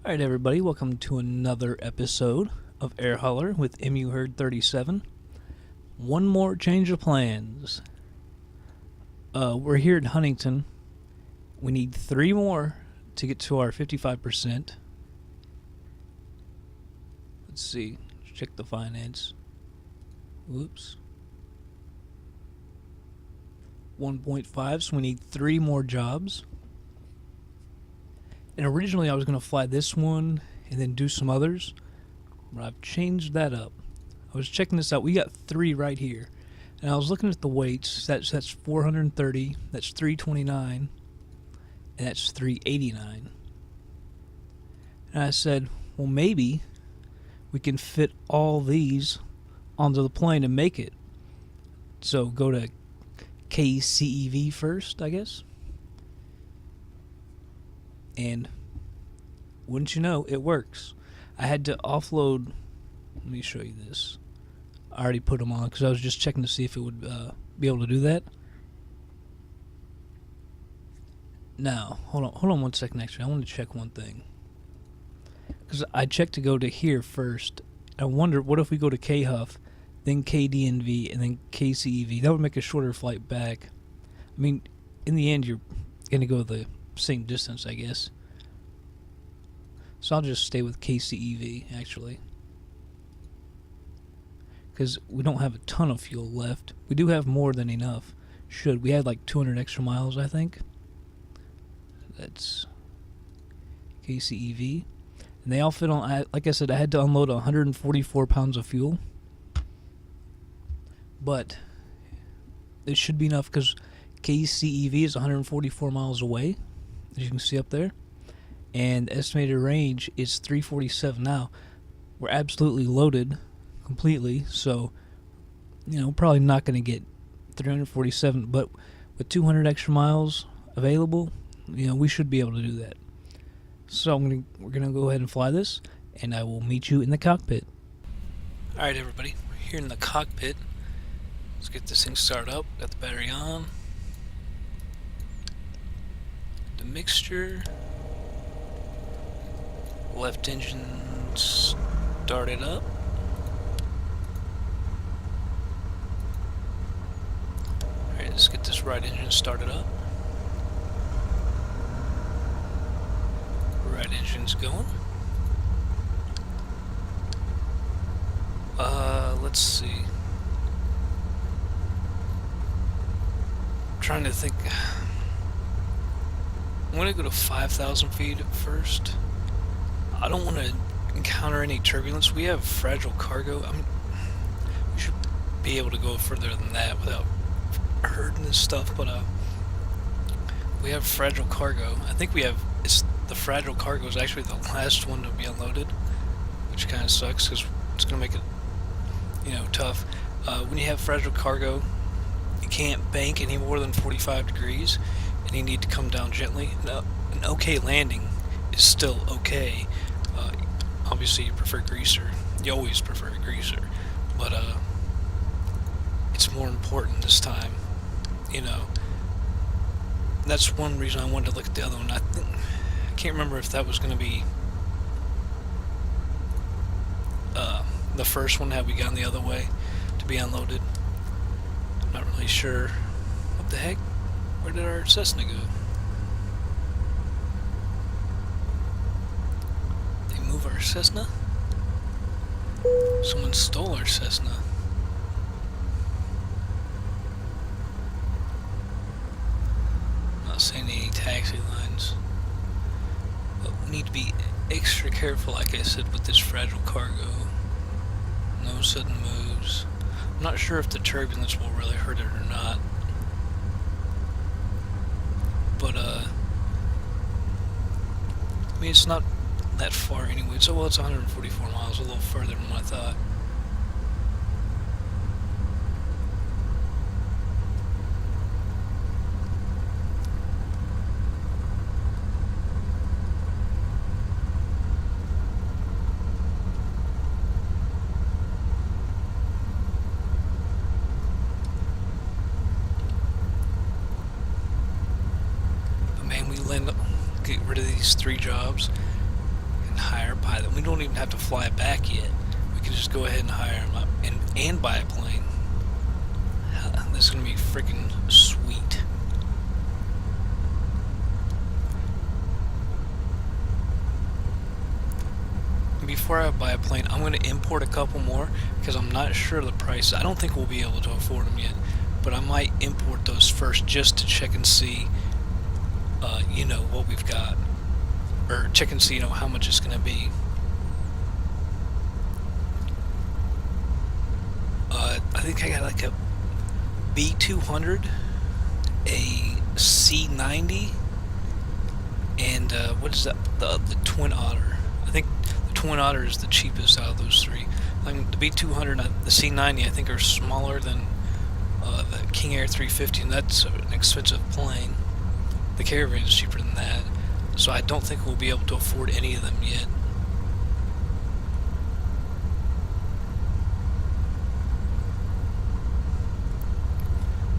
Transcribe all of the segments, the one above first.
Alright everybody, welcome to another episode of Air Hauler with MU Herd 37. One more change of plans. We're here in Huntington. We need 3 more to get to our 55%. Let's see, check the finance. Whoops. 1.5, so we need 3 more jobs. And originally I was going to fly this one and then do some others, but I've changed that up. I was checking this out. We got 3 right here. And I was looking at the weights. That's 430, that's 329, and that's 389. And I said, well, maybe we can fit all these onto the plane and make it. So go to KCEV first, I guess. And wouldn't you know, it works. I had to offload. Let me show you this. I already put them on because I was just checking to see if it would be able to do that. Now, hold on 1 second. Actually, I want to check one thing because I checked to go to here first. I wonder, what if we go to KHUF, then KDNV, and then KCEV? That would make a shorter flight back. I mean, in the end, you're going to go the same distance, I guess. So I'll just stay with KCEV, actually, because we don't have a ton of fuel left. We do have more than enough. We had like 200 extra miles, I think. That's KCEV. And they all fit on, like I said, I had to unload 144 pounds of fuel. But it should be enough because KCEV is 144 miles away, as you can see up there, and the estimated range is 347. Now we're absolutely loaded completely, so probably not going to get 347, but with 200 extra miles available, we should be able to do that. So we're gonna go ahead and fly this, and I will meet you in the cockpit. Alright everybody, we're here in the cockpit. Let's get this thing started up. Got the battery on. The mixture. Left engine started up. Alright, let's get this right engine started up. Right engine's going. Let's see. I'm trying to think. I'm going to go to 5,000 feet at first. I don't want to encounter any turbulence. We have fragile cargo. We should be able to go further than that without hurting this stuff, but we have fragile cargo. I think the fragile cargo is actually the last one to be unloaded, which kind of sucks because it's going to make it, tough. When you have fragile cargo, you can't bank any more than 45 degrees, and you need to come down gently. Now, an okay landing is still okay. Obviously, you prefer greaser. You always prefer a greaser, but it's more important this time. That's one reason I wanted to look at the other one. I can't remember if that was going to be the first one, had we gone the other way to be unloaded. I'm not really sure. What the heck? Where did our Cessna go? They move our Cessna? Someone stole our Cessna. Not seeing any taxi lines. But we need to be extra careful, like I said, with this fragile cargo. No sudden moves. I'm not sure if the turbulence will really hurt it or not. But, it's not that far anyway. It's 144 miles, a little further than what I thought. But man, get rid of these 3 jobs and autopilot. We don't even have to fly back yet. We can just go ahead and hire him up and buy a plane. This is going to be freaking sweet. Before I buy a plane, I'm going to import a couple more because I'm not sure of the price. I don't think we'll be able to afford them yet, but I might import those first just to check and see, you know, what we've got, or check and see, you know, how much it's going to be. I think I got like a B200, a C90, and what is that? The Twin Otter. I think the Twin Otter is the cheapest out of those three. Like the B200 and the C90, I think, are smaller than the King Air 350, and that's an expensive plane. The Caravan is cheaper than that, so I don't think we'll be able to afford any of them yet.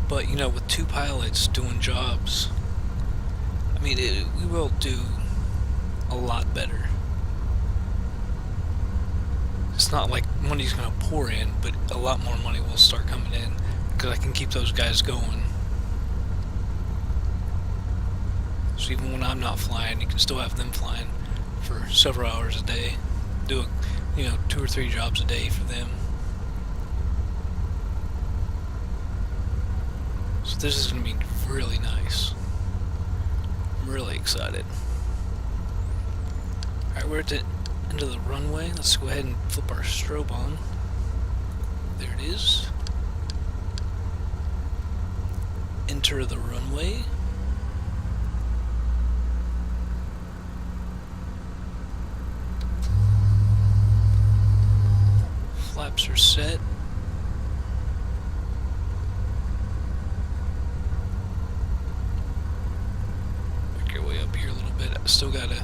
But, you know, with two pilots doing jobs, I mean, we will do a lot better. It's not like money's going to pour in, but a lot more money will start coming in because I can keep those guys going. So even when I'm not flying, you can still have them flying for several hours a day. Do, you know, 2 or 3 jobs a day for them. So this is going to be really nice. I'm really excited. Alright, we're at the end of the runway. Let's go ahead and flip our strobe on. There it is. Enter the runway. Flaps are set. Work your way up here a little bit. I still gotta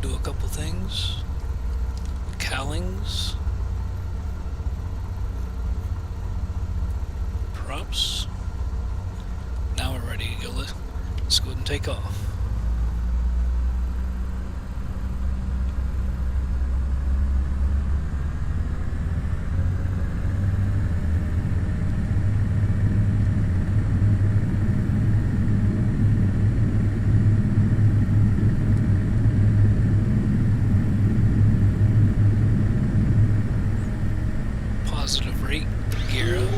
do a couple things. Cowlings. Props. Now we're ready to go. Let's go ahead and take off. Positive rate, gear up.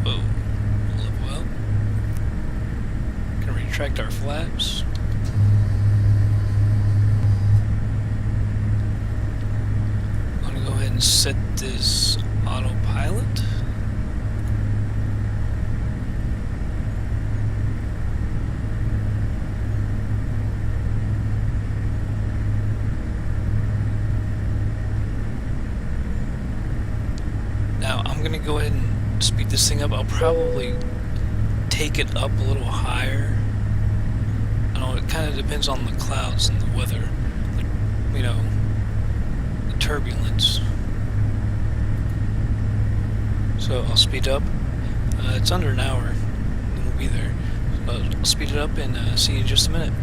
Whoa, level up. Gonna retract our flaps. I'm gonna go ahead and set this autopilot. Now I'm gonna go ahead and speed this thing up. I'll probably take it up a little higher. I know it kind of depends on the clouds and the weather, you know, the turbulence. So I'll speed up. It's under an hour, and we'll be there. I'll speed it up and see you in just a minute.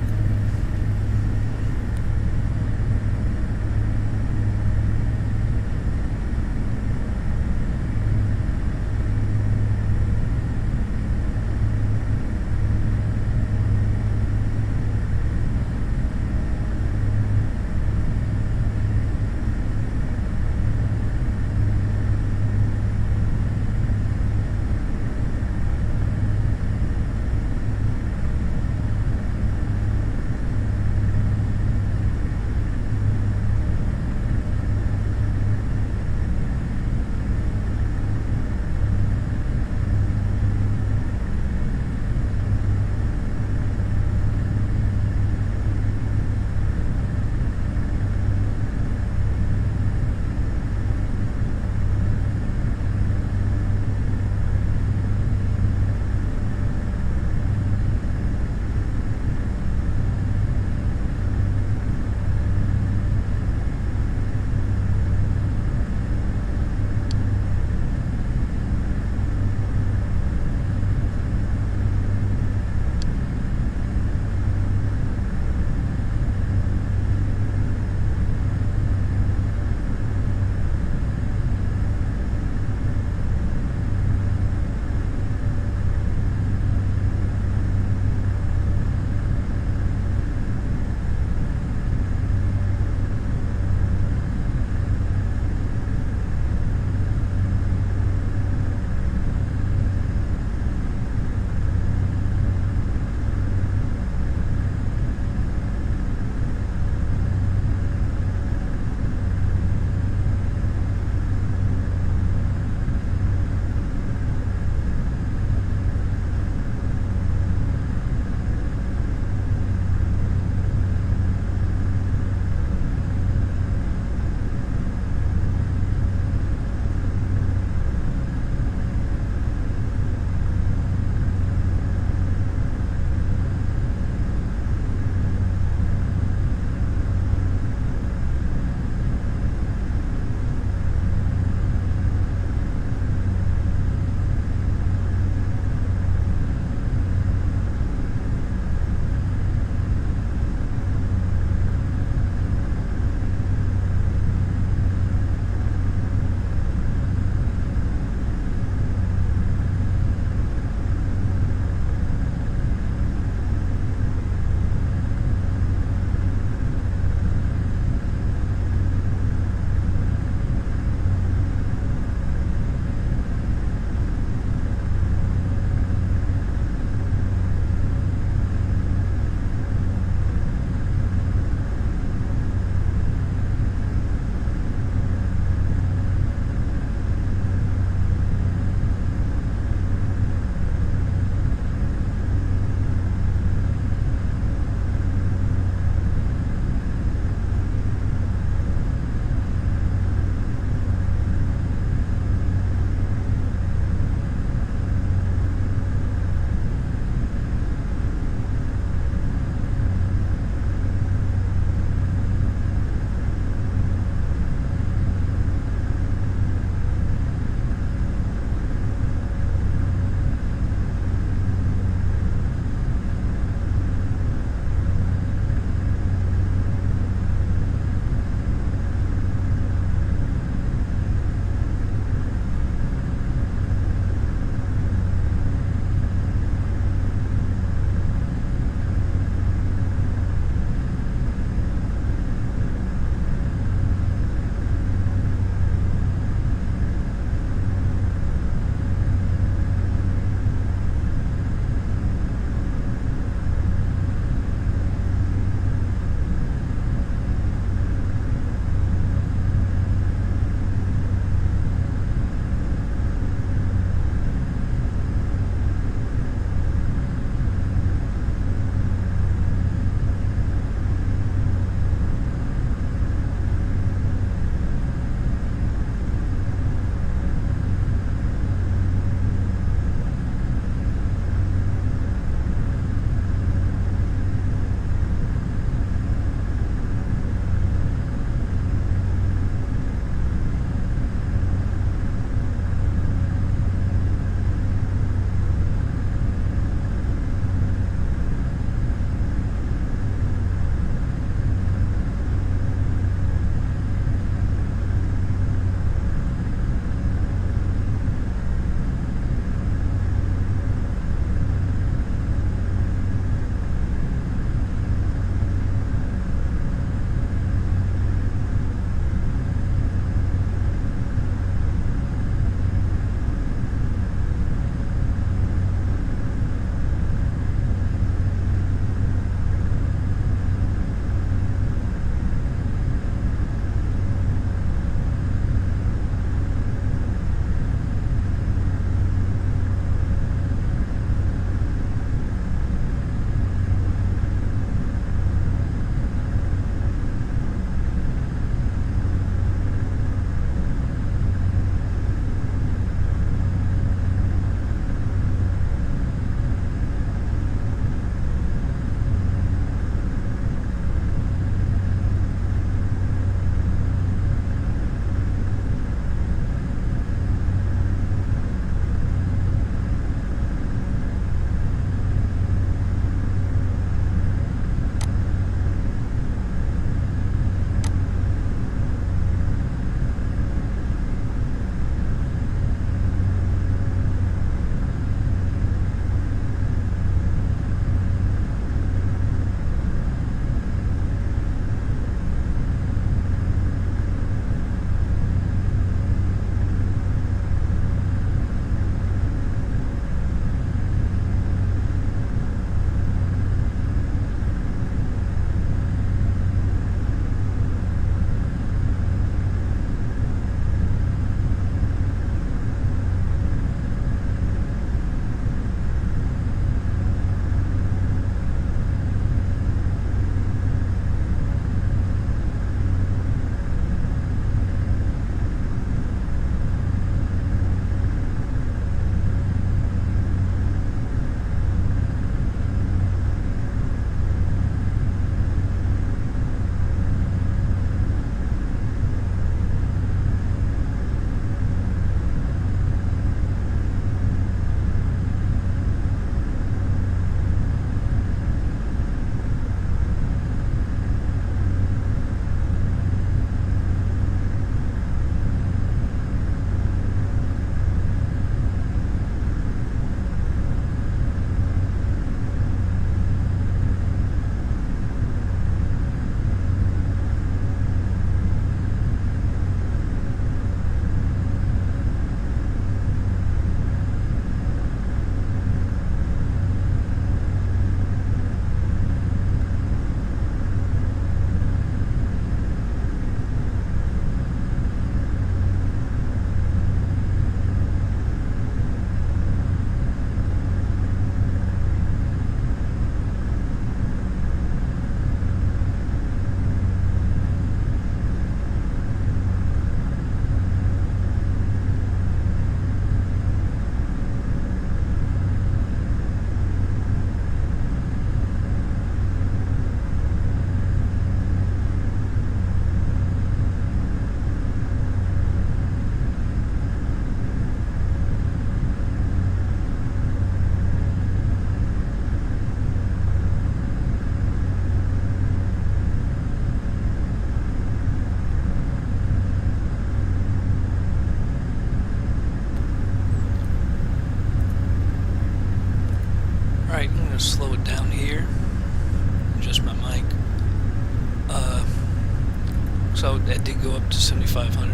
So that did go up to 7,500.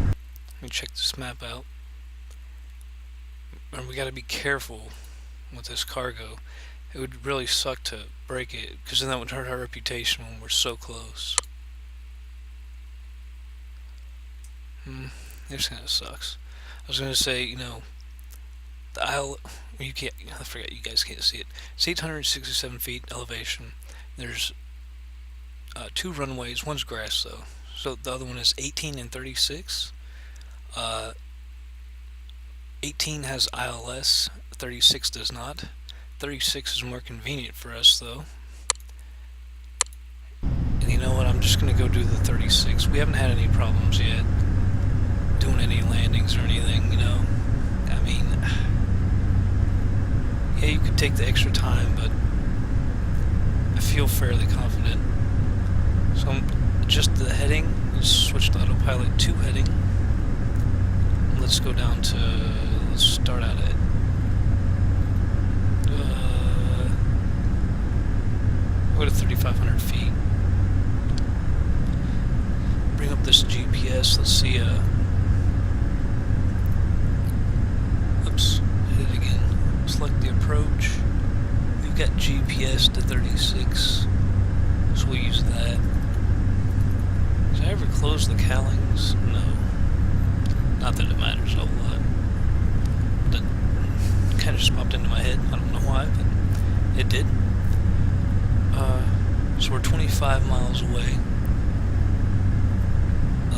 Let me check this map out. And we got to be careful with this cargo. It would really suck to break it, because then that would hurt our reputation when we're so close. This kind of sucks. I was going to say, you know, the aisle, you can't, I forgot, you guys can't see it. It's 867 feet elevation. There's 2 runways. One's grass though. So the other one is 18 and 36. 18 has ILS, 36 does not. 36 is more convenient for us though. And you know what, I'm just going to go do the 36. We haven't had any problems yet doing any landings or anything, you know. I mean, yeah, you could take the extra time, but I feel fairly confident. So I'm just the heading, let's switch to autopilot 2 heading. Let's go down to, let's start out at go to 3,500 feet. Bring up this GPS, let's see, oops, hit it again. Select the approach. We've got GPS to 36, so we'll use that. Did I ever close the cowlings? No. Not that it matters a whole lot. That kind of just popped into my head. I don't know why, but it did. So we're 25 miles away.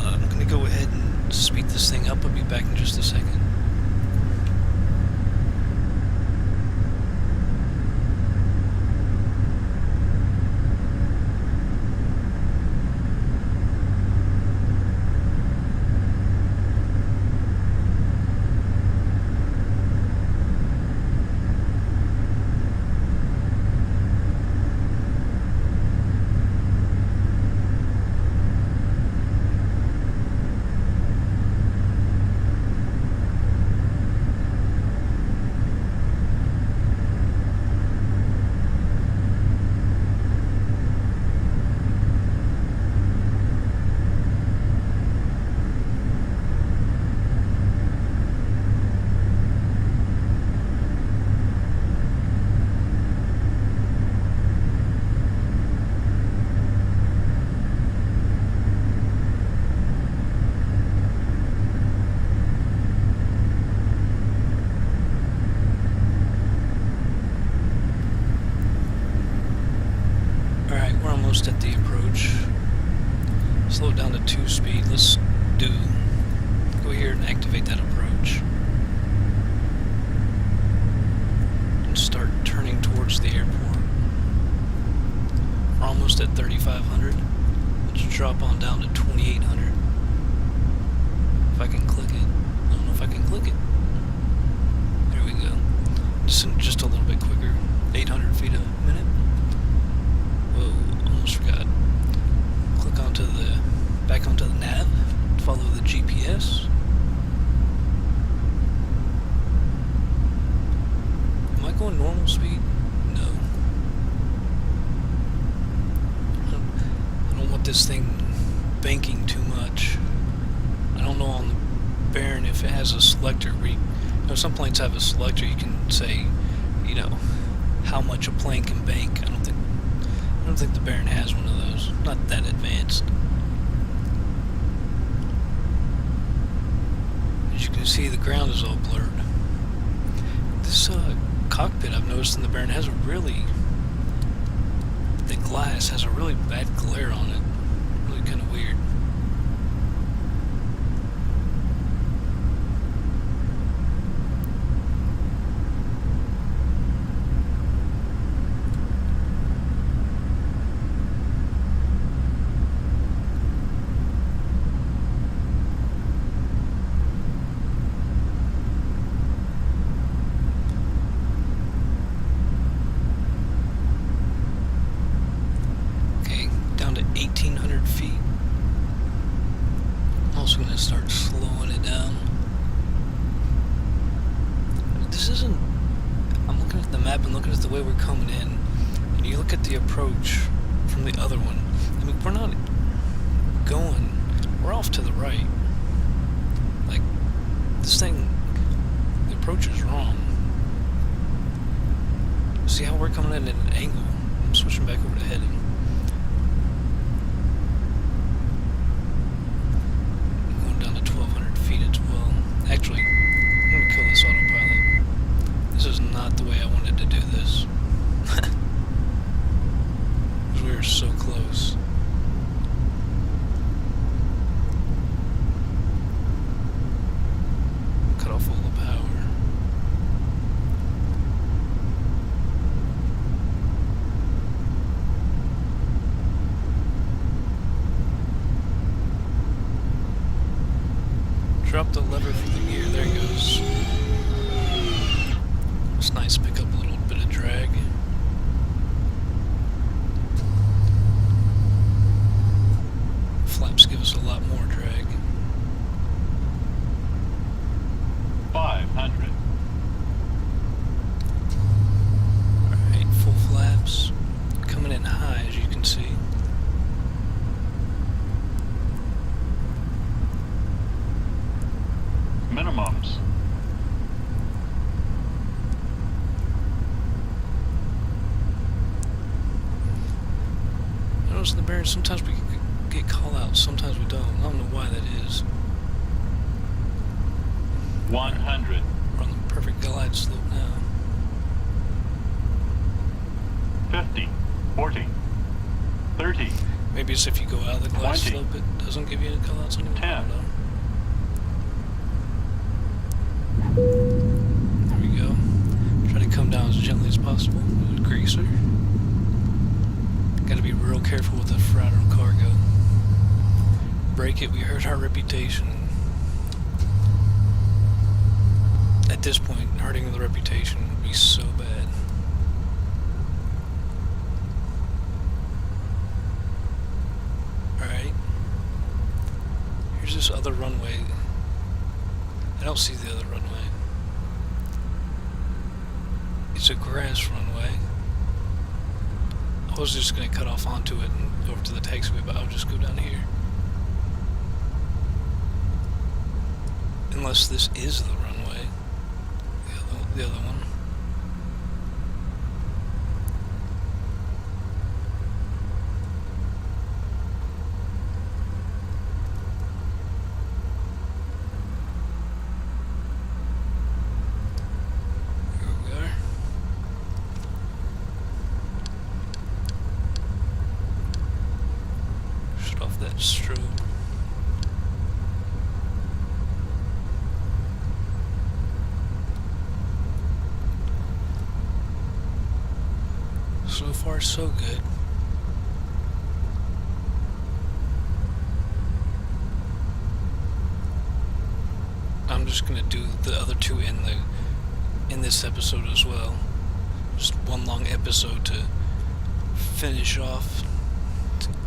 I'm going to go ahead and speed this thing up. I'll be back in just a second. At the approach. Slow it down to 2 speed. Let's go here and activate that approach. And start turning towards the airport. We're almost at 3,500. Let's drop on down to 2,800. If I can click it. I don't know if I can click it. There we go. Just a little bit quicker. 800 feet a minute. Whoa. Almost forgot. Click back onto the nav, follow the GPS. Am I going normal speed? No. I don't want this thing banking too much. I don't know on the Baron if it has a selector where you know, some planes have a selector you can say, you know, how much a plane can bank. I don't think the Baron has one of those. Not that advanced. As you can see, the ground is all blurred. This cockpit I've noticed in the Baron has the glass has a really bad glare on it. Really kind of weird. going, we're off to the right. Like, this thing, the approach is wrong. See how we're coming in at an angle? I'm switching back over to heading. I'm going down to 1,200 feet as well. Actually, I'm going to kill this autopilot. This is not the way I wanted to do this. Because we were so close. Cut off all the power. Drop the lever for the gear. There it goes. It's nice to pick up a little bit of drag. Flaps give us a lot more drag. 500. Alright, full flaps. Coming in high, as you can see. Minimums. Notice the bearings, sometimes we get call outs, sometimes we don't. I don't know why that is. 100. We're on the perfect glide slope now. 50. 40. 30. Maybe it's if you go out of the glide 20. slope, it doesn't give you any call outs anymore. 10. I don't know. There we go. Try to come down as gently as possible with a greaser. Gotta be real careful with the fragile cargo. Break it, we hurt our reputation. At this point, hurting the reputation would be so bad. Alright. Here's this other runway. I don't see the other runway. It's a grass runway. I was just going to cut off onto it and go over to the taxiway, but I'll just go down here. Unless this is the runway. The other one. That strobe. So far, so good. I'm just gonna do the other two in this episode as well. Just one long episode to finish off.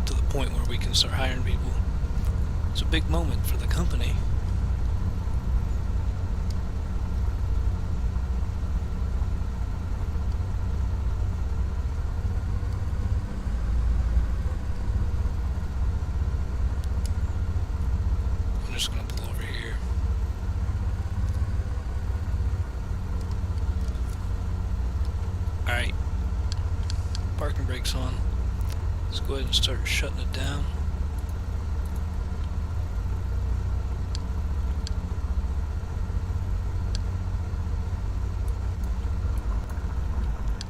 To the point where we can start hiring people. It's a big moment for the company. I'm just gonna pull over here. Alright. Parking brakes on. Let's go ahead and start shutting it down.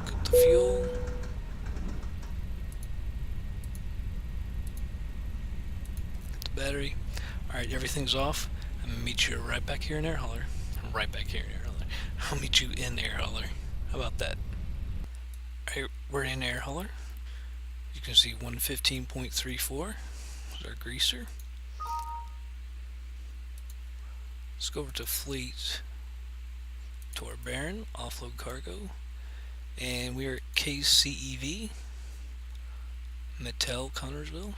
Get the fuel. Get the battery. Alright, everything's off. I'm gonna meet you right back here in Air Hauler. Right back here in Air Hauler. I'll meet you in Air Hauler. How about that? Alright, we're in Air Hauler. You can see 115.34 is our greaser. Let's go over to fleet, to our Baron, offload cargo, and we are at KCEV, Mattel, Connersville.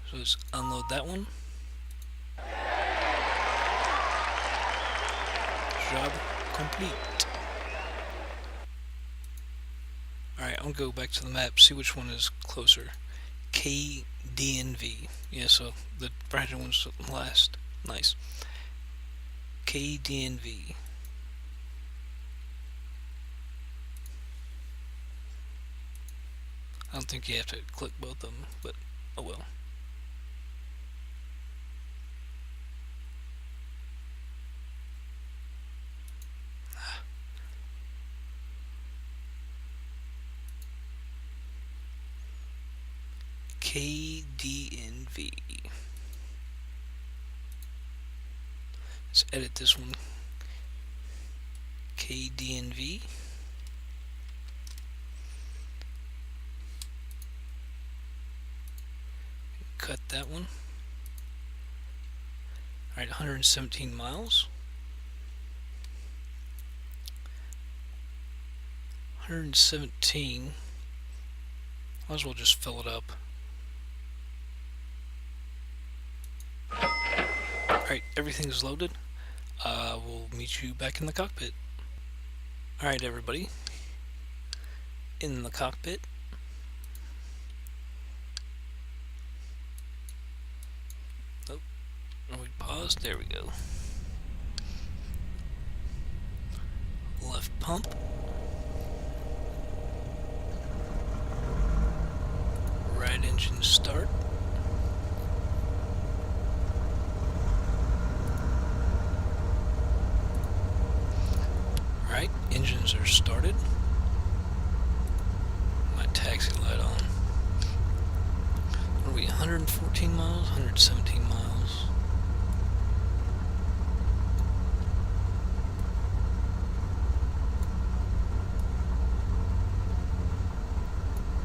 So let's unload that one. Job complete. Alright, I'm gonna go back to the map, see which one is closer. KDNV. KDNV. Yeah, so the fragile one's last. Nice. KDNV. I don't think you have to click both of them, but oh well. KDNV. Let's edit this one. KDNV. Cut that one. Alright, 117 miles. 117. Might as well just fill it up. Alright, everything's loaded. We'll meet you back in the cockpit. Alright, everybody. In the cockpit. Oh, we paused. There we go. Left pump. Right engine start. Alright, engines are started. My taxi light on. What are we, 114 miles? 117 miles.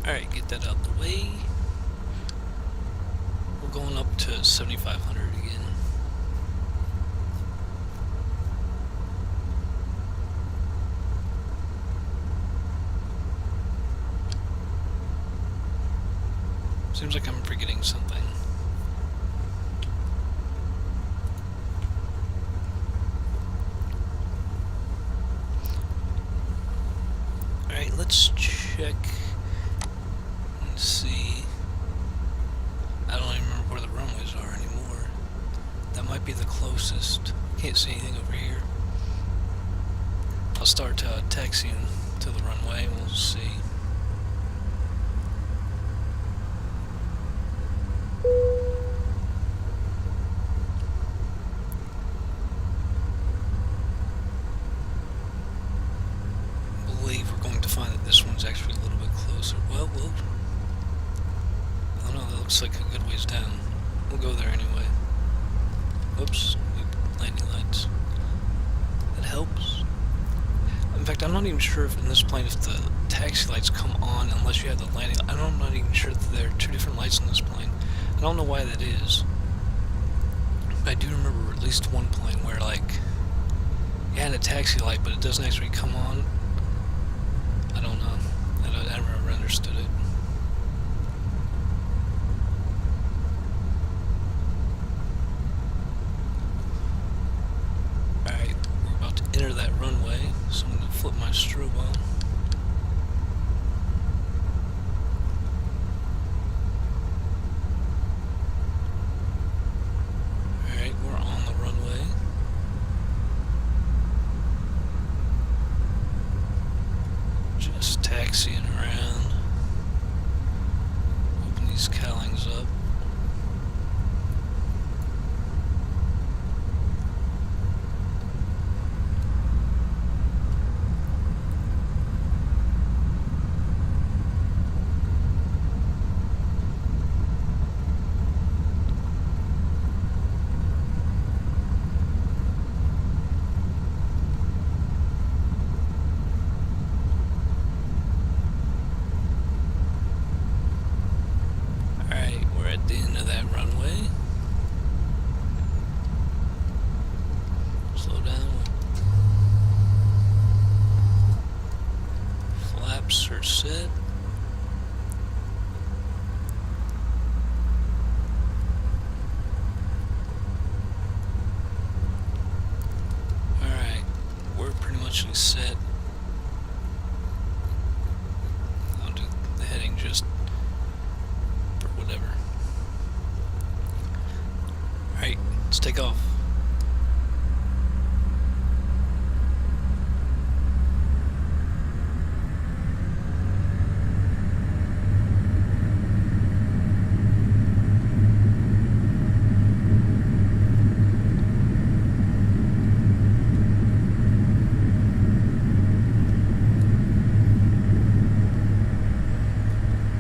Alright, get that out the way. We're going up to 7,500 again. Seems like I'm forgetting something. Alright, let's check and see. I don't even remember where the runways are anymore. That might be the closest. Can't see anything over here. I'll start taxiing to the runway and we'll see. Actually a little bit closer. Well, I don't know, that looks like a good ways down. We'll go there anyway. Oops, landing lights. That helps. In fact, I'm not even sure if in this plane if the taxi lights come on unless you have the landing. I'm not even sure that there are two different lights in this plane. I don't know why that is. But I do remember at least one plane where like you had a taxi light but it doesn't actually come on. I don't know. I never understood it. Alright, we're about to enter that runway, so I'm going to flip my strobe on. Alright, we're on the runway. Just taxiing around. Open these cowlings up. Set. Alright, we're pretty much set. I'll do the heading just for whatever. Let's take off.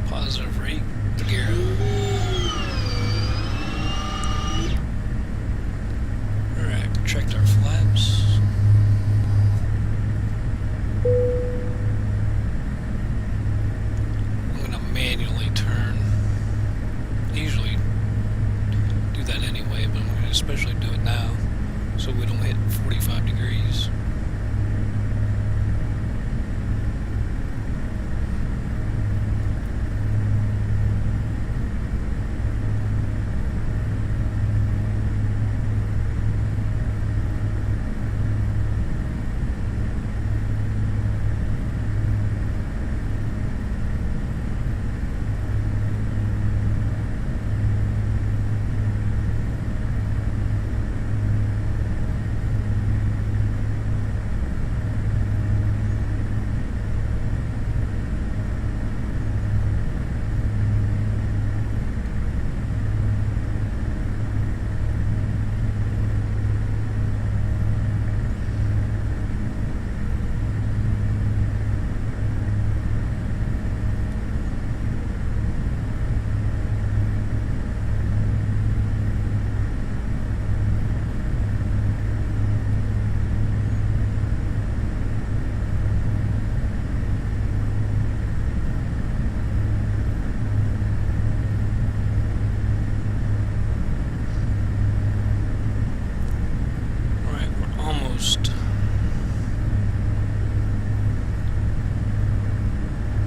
Positive rate, the gear. Alright, checked our flaps. I'm gonna manually turn. I usually do that anyway, but I'm gonna especially do it now so we don't hit 45 degrees.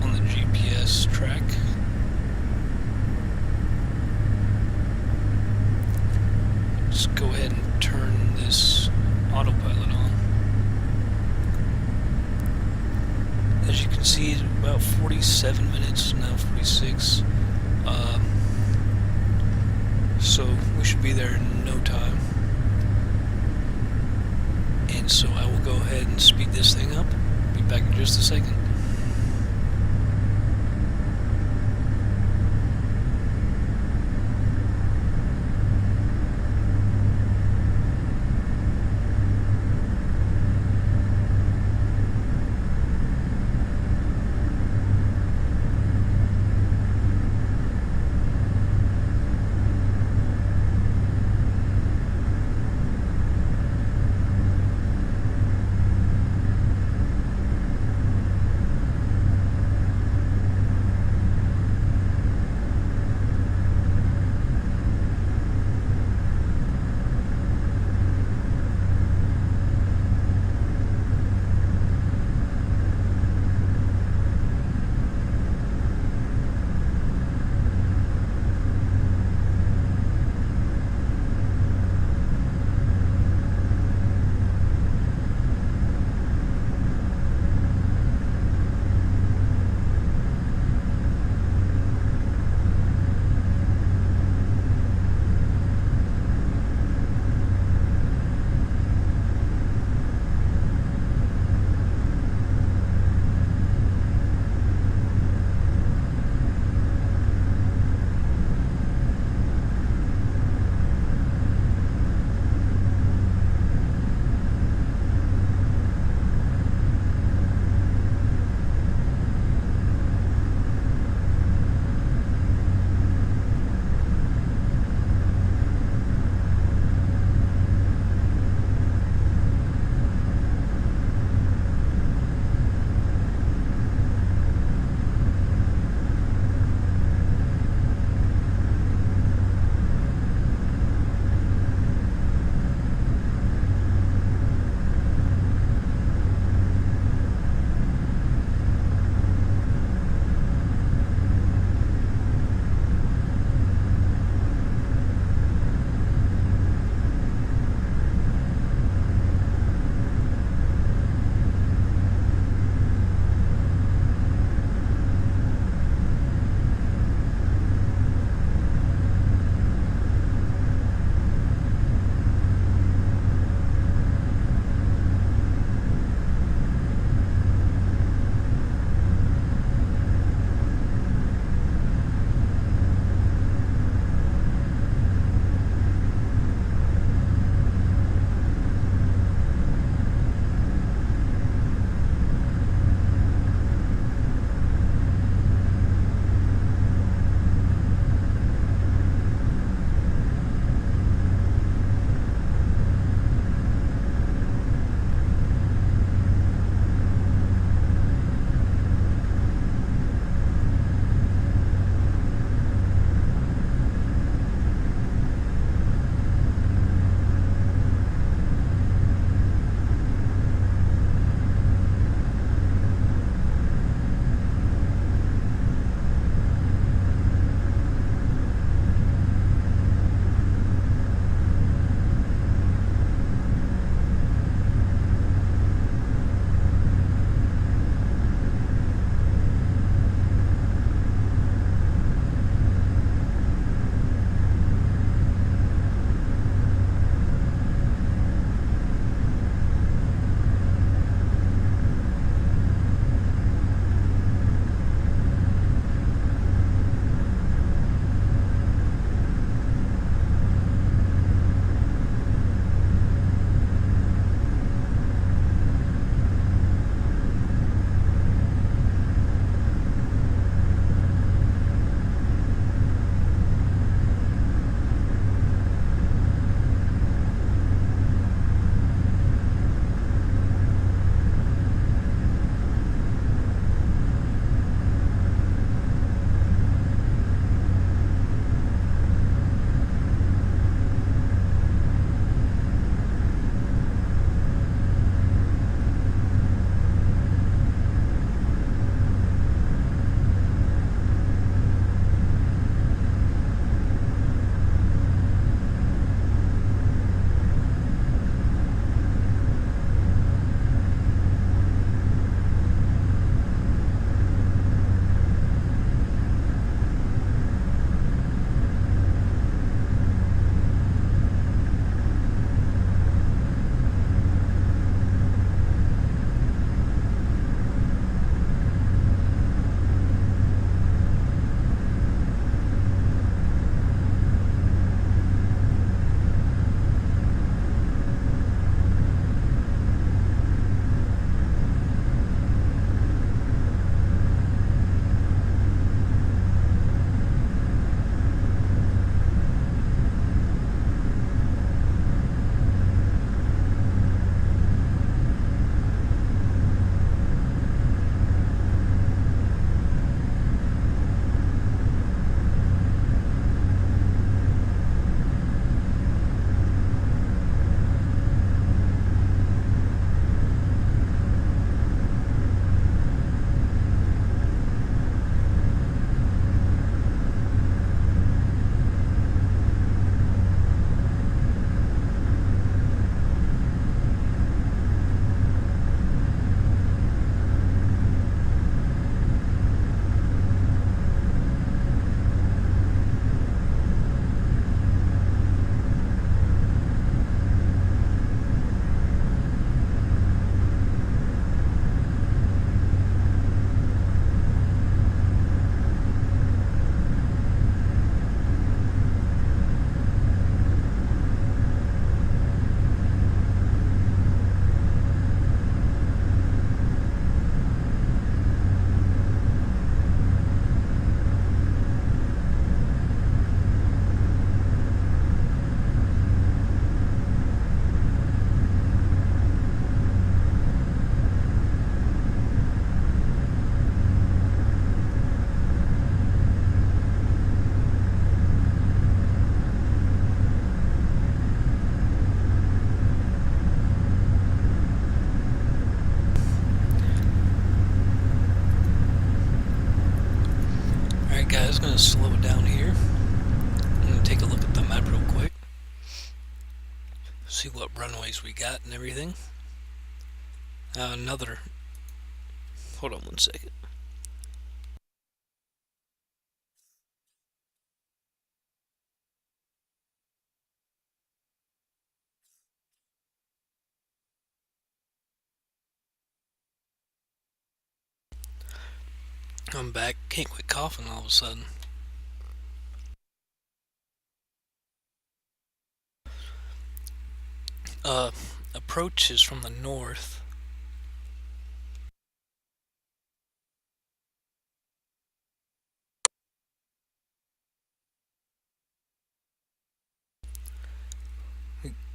On the GPS track. Just go ahead and turn this autopilot on. As you can see, it's about 47 minutes, now 46. So we should be there in no time. And so I will go ahead and speed this thing up. Be back in just a second. guys, gonna slow it down here. I'm gonna take a look at the map real quick. See what runways we got and everything. Hold on one second. I'm back. Can't quit coughing all of a sudden. Approach is from the north.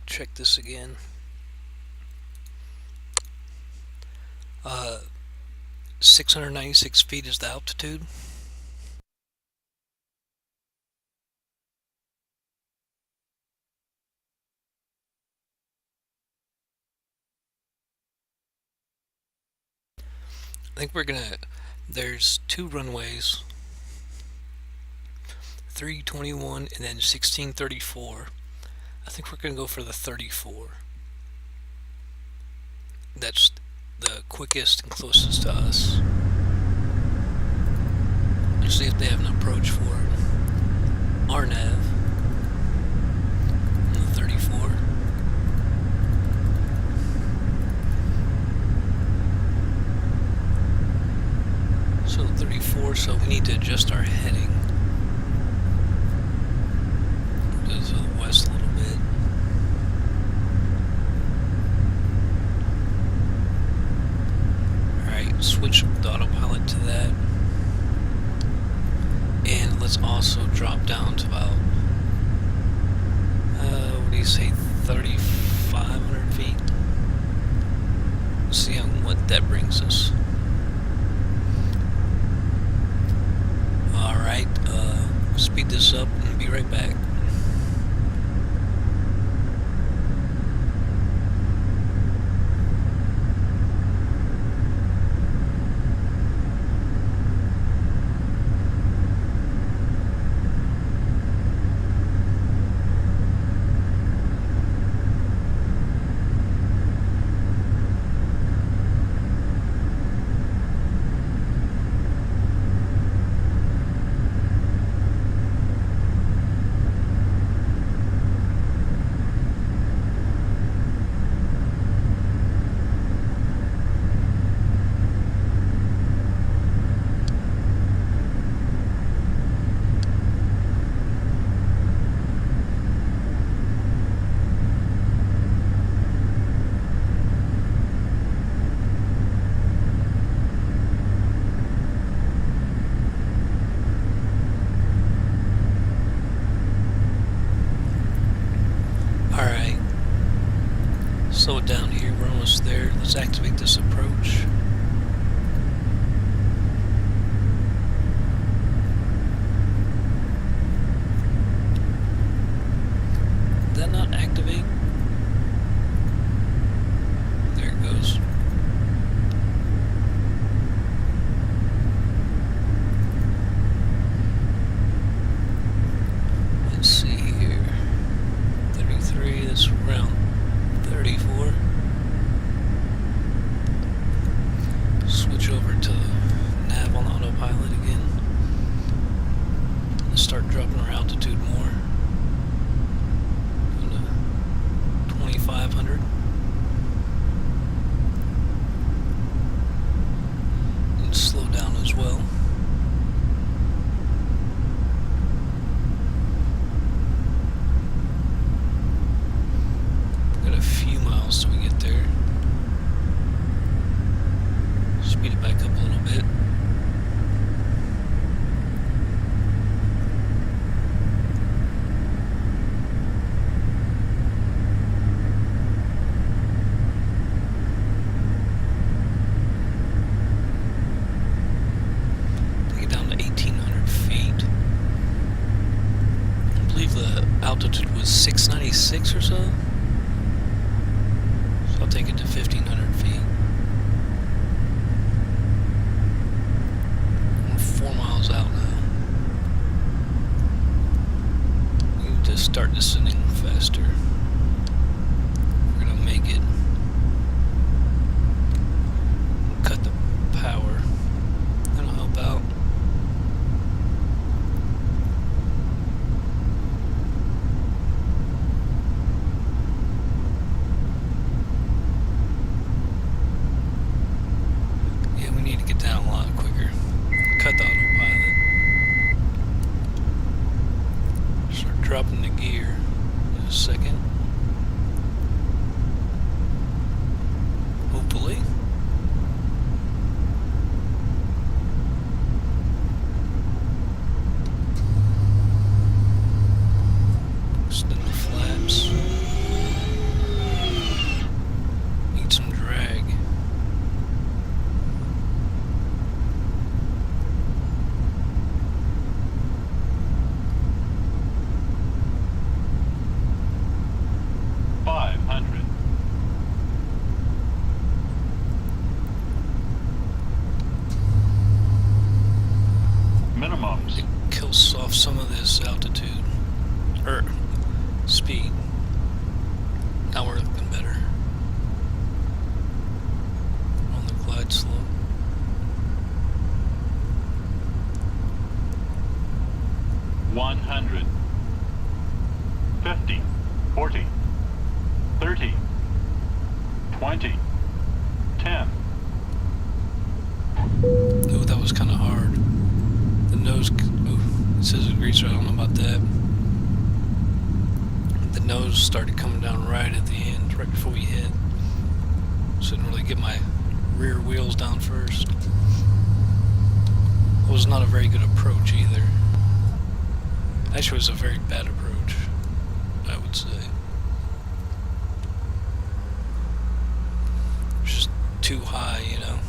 Check this again. 696 feet is the altitude. I think there's two runways, 321 and then 1634. I think we're gonna go for the 34. That's the quickest and closest to us. Let's see if they have an approach for it. RNAV on the 34. So 34, so we need to adjust our heading. Go to the west a little bit. Alright, switch the autopilot to that. And let's also drop down to about, what do you say, 3,500 feet? See what that brings us. Alright, speed this up and be right back. Slow it down here, we're almost there. Let's activate this approach. Did that not activate? There it goes. Let's see here. 33, that's around 34. Switch over to nav on autopilot again. Let's start dropping our altitude more. Go to 2,500. And slow down as well. Got a few miles till we get there. Speed it back up a little bit. Take it down to 1,800 feet. I believe the altitude was 696 or so. So I'll take it to 1,500 feet. We're 4 miles out now. start descending faster. We're gonna make it. Cut the power. That'll help out. Yeah, we need to get down a lot quicker. Cut the autopilot. Start dropping the gear in a second. Hopefully. Extend the flaps. Need some drag. Minimums. Kills off some of this altitude or speed. Now we're looking better on the glide slope. One 100. 50. 40. 30. 20. 10. Oh, that was kind of hard. The nose, oh, it says it greaser, I don't know about that. The nose started coming down right at the end, right before we hit. So I didn't really get my rear wheels down first. It was not a very good approach either. Actually, it was a very bad approach, I would say. Just too high, you know.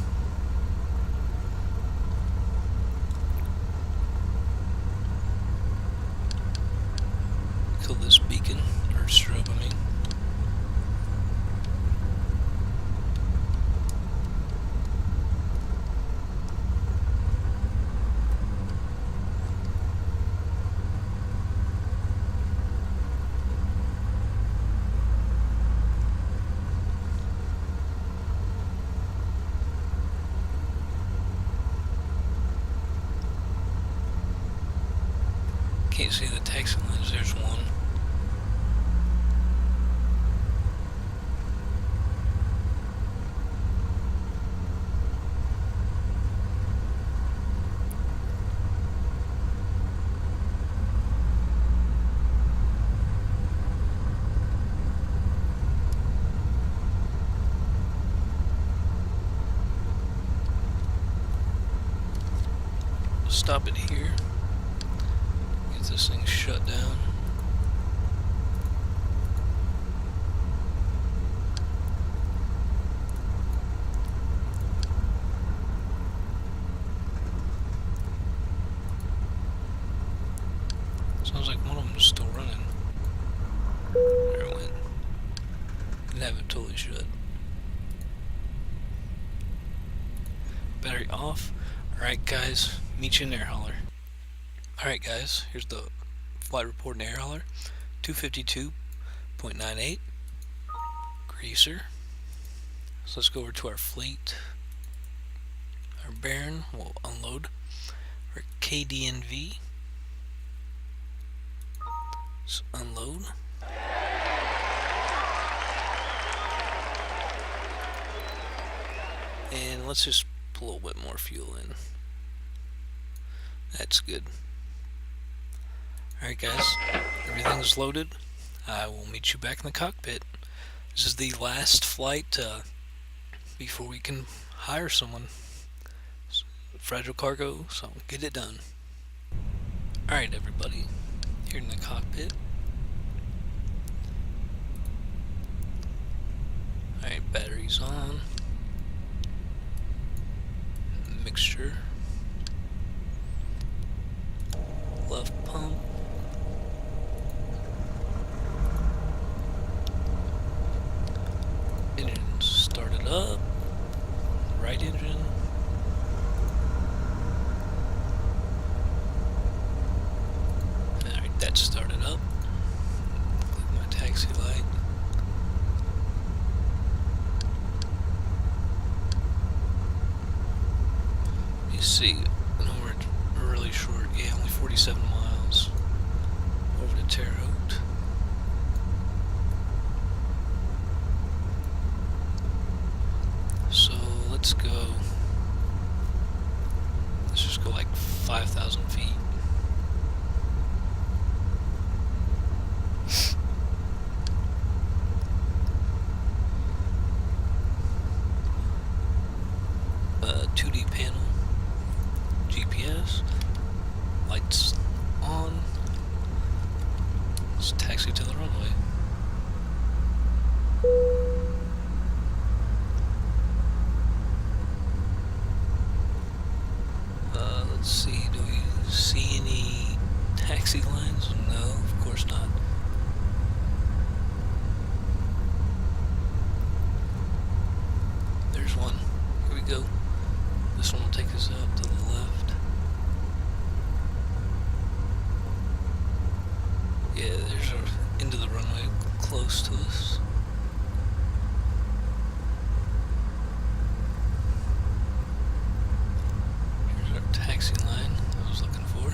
Kill this beacon, or strobe, I mean. Can't see the taxi lines, there's one. Stop it here. Get this thing shut down. Sounds like one of them is still running. There it went. Didn't have it totally shut. Battery off. Alright guys, meet you in Air Hauler. Alright guys, here's the flight report in Air Hauler. 252.98. Greaser. So let's go over to our fleet. Our Baron will unload. Our KDNV. Let's unload. And let's just put a little bit more fuel in. That's good. Alright guys, everything's loaded. I will meet you back in the cockpit. This is the last flight before we can hire someone. Fragile cargo, so get it done. Alright everybody, here in the cockpit. Alright, batteries on. Mixture. Left pump. Engine started up. Right engine. Alright, that started up. me see. I know we're really short. Yeah, only 47 miles over to Terre Haute. So let's go. Let's just go like 5,000 feet. Lights on. Let's taxi to the runway. Let's see, do we see any taxi lines? No, of course not. There's one. Here we go. This one will take us up to the left. Yeah, there's our end of the runway close to us. Here's our taxi line I was looking for.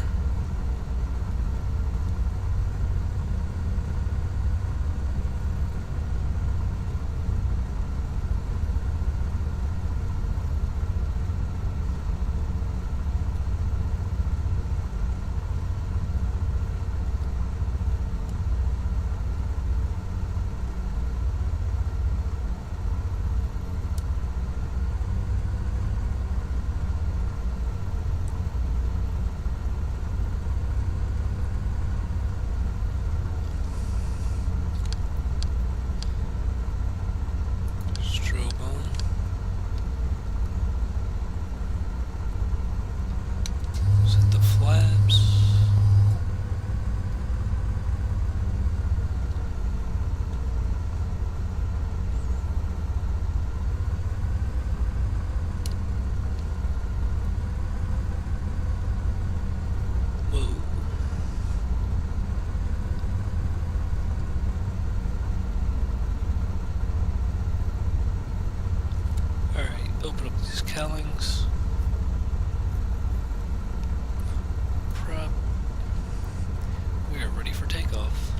Open up these cowlings. Prop. We are ready for takeoff.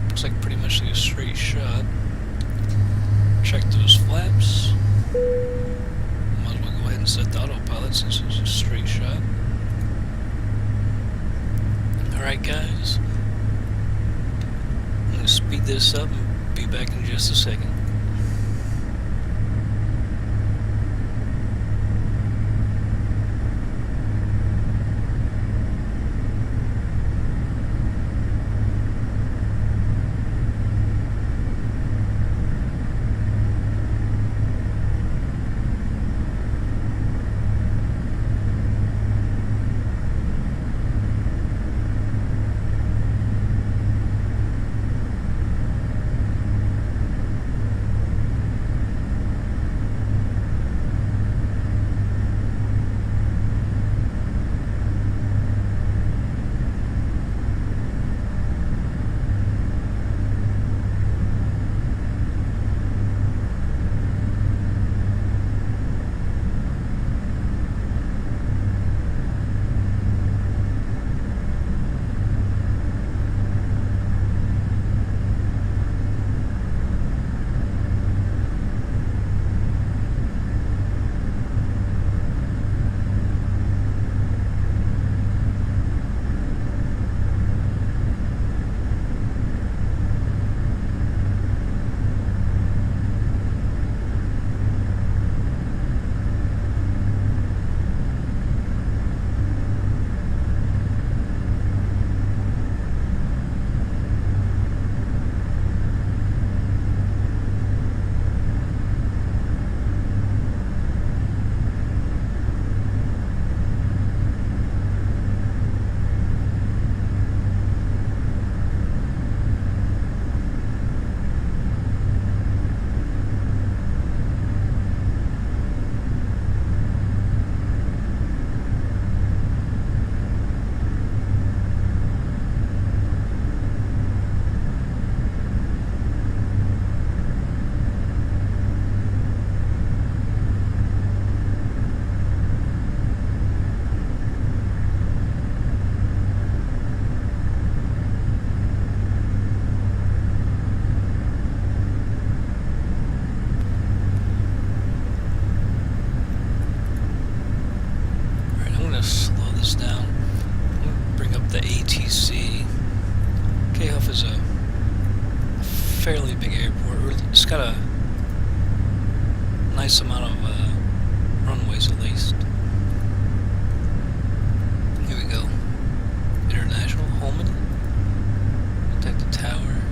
Looks like pretty much like a straight shot. Check those flaps. Might as well go ahead and set the autopilot since it's a straight shot. Alright guys, I'm going to speed this up and be back in just a second. is a fairly big airport. It's got a nice amount of runways at least. Here we go. International Holman. Detect the tower.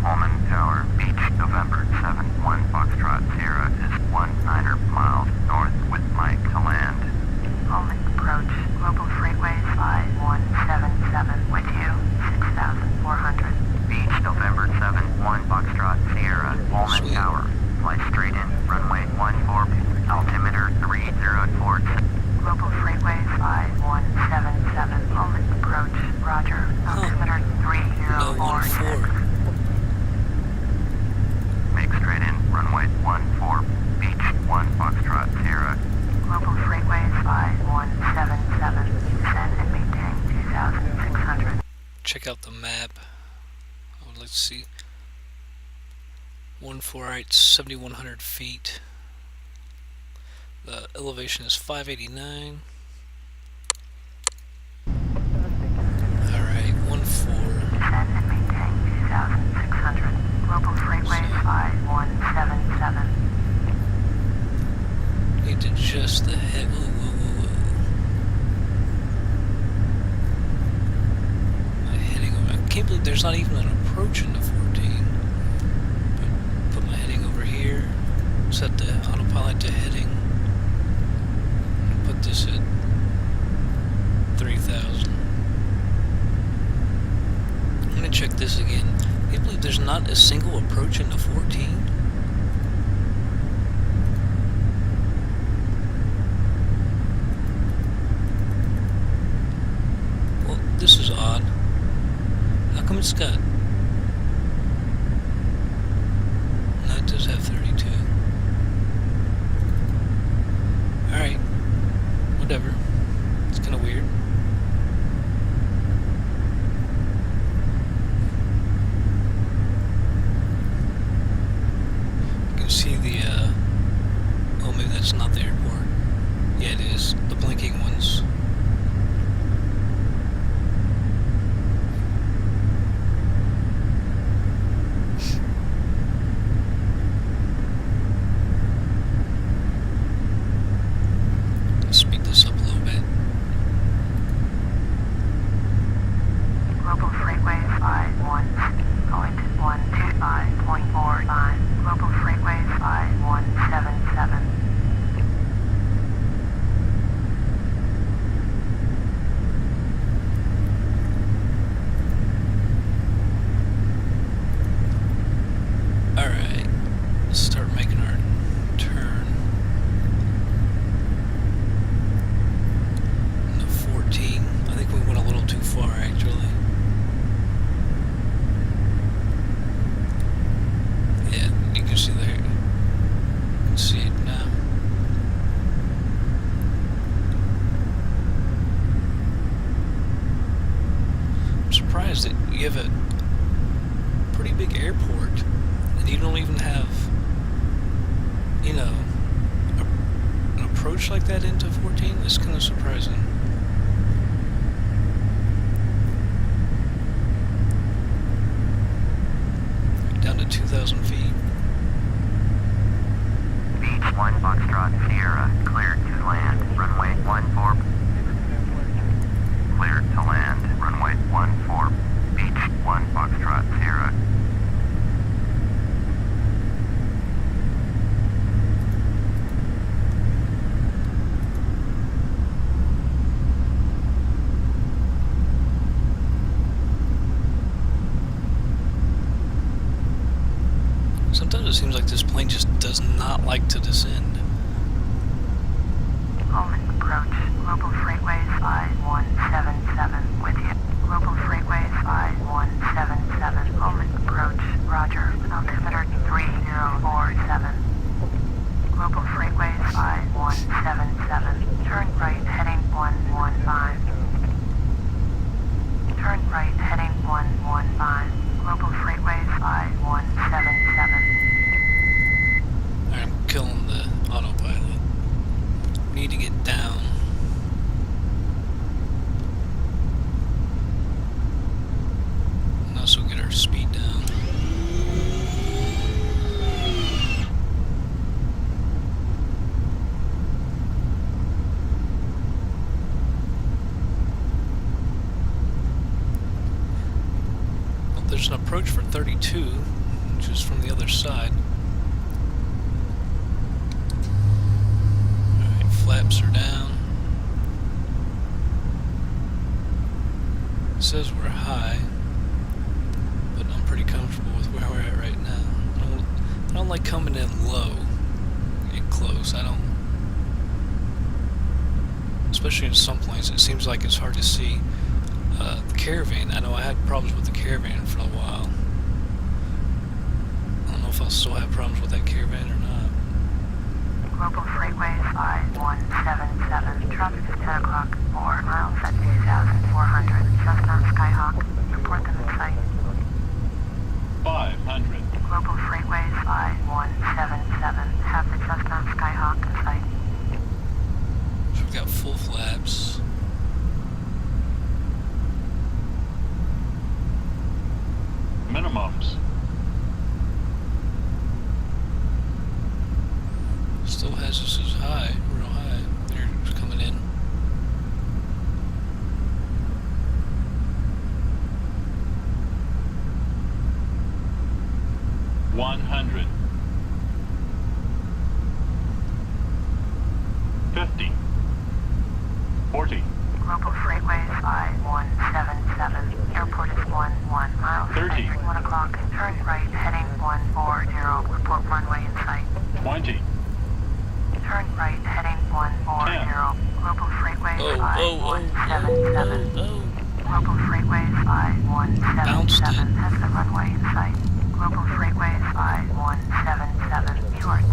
Holman Tower, Beach, November 7-1 Foxtrot Sierra is 19 miles north with Mike to land. Holman approach, Global Freeway 5177 with you, 6,400. Beach, November 7-1 Foxtrot Sierra, Holman Sweet. Tower. Fly straight in, runway 14, altimeter 3046. Global Freeway 5177, Holman approach, roger, altimeter 3046. Make straight in, runway 14, Beach 1 Foxtrot Sierra. Global Freeway 5177, descend and maintain 2,600. Check out the map. Oh, let's see. 148, 7,100 feet. The elevation is 589. Alright, 14. Descend and maintain 2,600. Global Freeway 5177. Need to adjust the head. Ooh. My heading over. I can't believe there's not even an approach in the 14. But put my heading over here. Set the autopilot to heading. Put this at 3,000. I'm gonna check this again. I can't believe there's not a single approach in the 14. Well, this is odd. How come it's got... No, it does have 32. Alright. Whatever. It's kind of weird. You can see the, oh, maybe that's not the airport. Yeah, it is. The blinking ones. Speed this up a little bit. Global Freeway 51, going to 125.45. Global Freeway 5177. Alright, let's start making our turn. In the 14. I think we went a little too far actually. Yeah, you can see there. You can see it now. I'm surprised that you have a pretty big airport and you don't even have, you know, an approach like that into 14. It's kind of surprising. Down to 2,000 feet. Beach 1 Foxtrot Sierra, cleared to land, runway 14. Cleared to land, runway 14. Beach 1 Foxtrot Sierra. Sometimes it seems like this plane just does not like to descend. Holman approach, Global Freeway 5177 with you. Global Freeway 5177, Holman approach, roger, altimeter 3047. Global Freeway 5177, turn right heading 115. Turn right heading 115. Global Freeway 5177. I'm killing the autopilot. Need to get down. there's an approach for 32, which is from the other side. Alright, flaps are down. It says we're high, but I'm pretty comfortable with where we're at right now. I don't like coming in low, get close. I don't, especially in some planes, it seems like it's hard to see the caravan. I know I had problems with the caravan for a while. I don't know if I'll still have problems with that caravan or not. Global Freeway 5177. Traffic is 10 o'clock. 4 miles at 2,400. Cessna Skyhawk. Report them in sight. 500. Global Freeway 5177. Have the Cessna Skyhawk in sight. So we've got full flaps. Minimums. Still has us as high, real high. They're just coming in. $100. 50. 40. Global Freeway 5177. Airport is 11 miles. 30. Entering 1 o'clock. Turn right, heading 140. Report runway in sight. 20. Turn right, heading 140. Global Freeway 5177. Global Freeway 5177 has the runway in sight. Global Freeway 5177. You are 10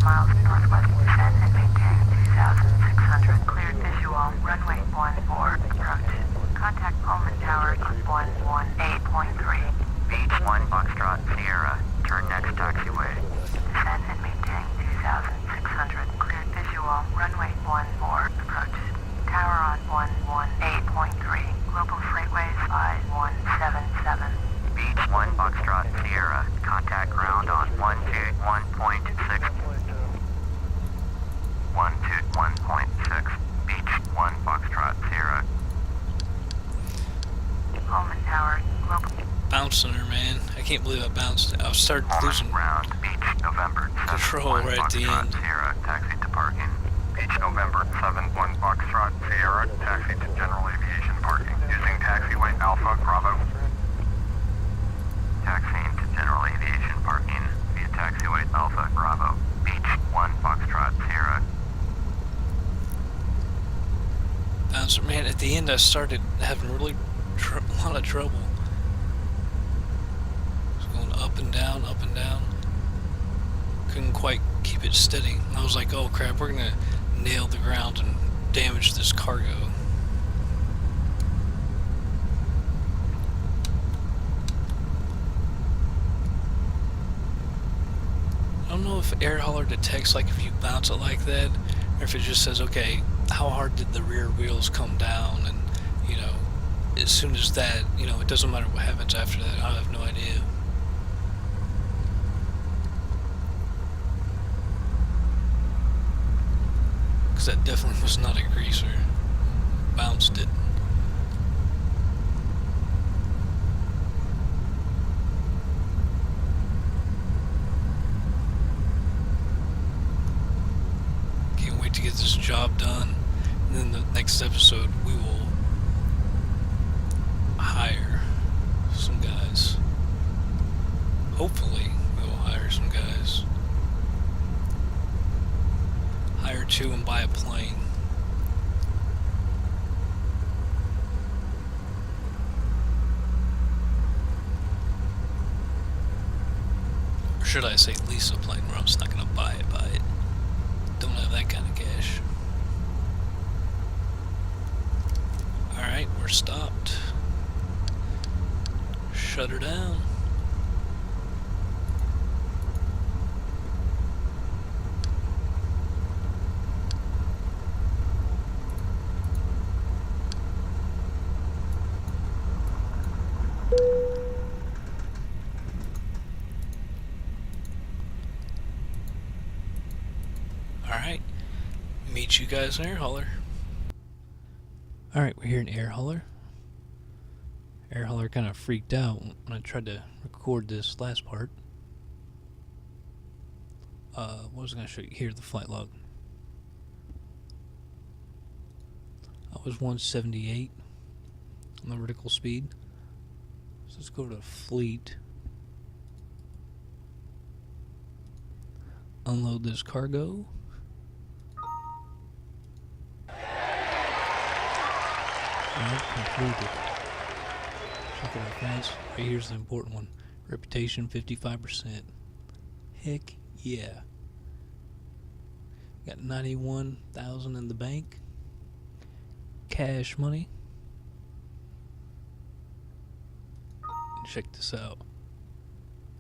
miles northwest. Descend and maintain 2,600. Cleared visual. Runway 14. Approach. Contact Pullman Tower on 118.3. Beach 1 Foxtrot Sierra. Turn next taxiway. Descend and maintain 2,600. Cleared visual. Runway 14. Approach. Tower on 118.3. Global Freeway 5177. Beach 1 Foxtrot Sierra. Contact ground on 121.6. 121.6. Beach 1 Foxtrot Sierra. Pullman Tower. Global. Bouncing her, man. I can't believe I bounced. I started losing Ground. Beach November 7 control 1 right at the Foxtrot end. Sierra. Taxi to parking. Beach November 7-1 Foxtrot Sierra. Taxi to general aviation parking. Using taxiway Alpha Bravo. Taxiing to general aviation parking via taxiway Alpha Bravo. Beach 1 Foxtrot Sierra. Bouncer, man. At the end, I started having really a lot of trouble. It's going up and down, up and down. Couldn't quite keep it steady. I was like, oh crap, we're gonna nail the ground and damage this cargo. I don't know if air hauler detects like if you bounce it like that, or if it just says, okay, how hard did the rear wheels come down, and you know, as soon as that, you know, it doesn't matter what happens after that. I have no idea. Because that definitely was not a greaser. Bounced it. Can't wait to get this job done. And then the next episode we will hire some guys. Hopefully we will hire some guys. Hire two and buy a plane. Or should I say lease a plane, where I'm just not going to buy it. Don't have that kind of cash. Alright, we're stopped. Shut her down. Alright, meet you guys in air hauler. Alright, we're here in air hauler. Air hauler kind of freaked out when I tried to record this last part. What was I going to show you here? The flight log. I was 178 on the vertical speed. So let's go to fleet. Unload this cargo. Completed. Check it out, guys. Right here's the important one. Reputation 55%. Heck yeah. Got 91,000 in the bank. Cash money. And check this out.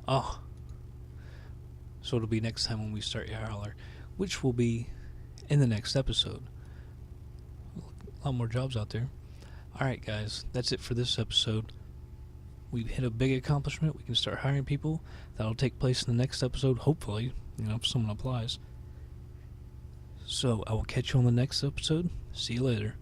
Oh. So it'll be next time when we start Air Hauler, which will be in the next episode. A lot more jobs out there. Alright guys, that's it for this episode. We've hit a big accomplishment. We can start hiring people. That'll take place in the next episode, hopefully, if someone applies. So I will catch you on the next episode. See you later.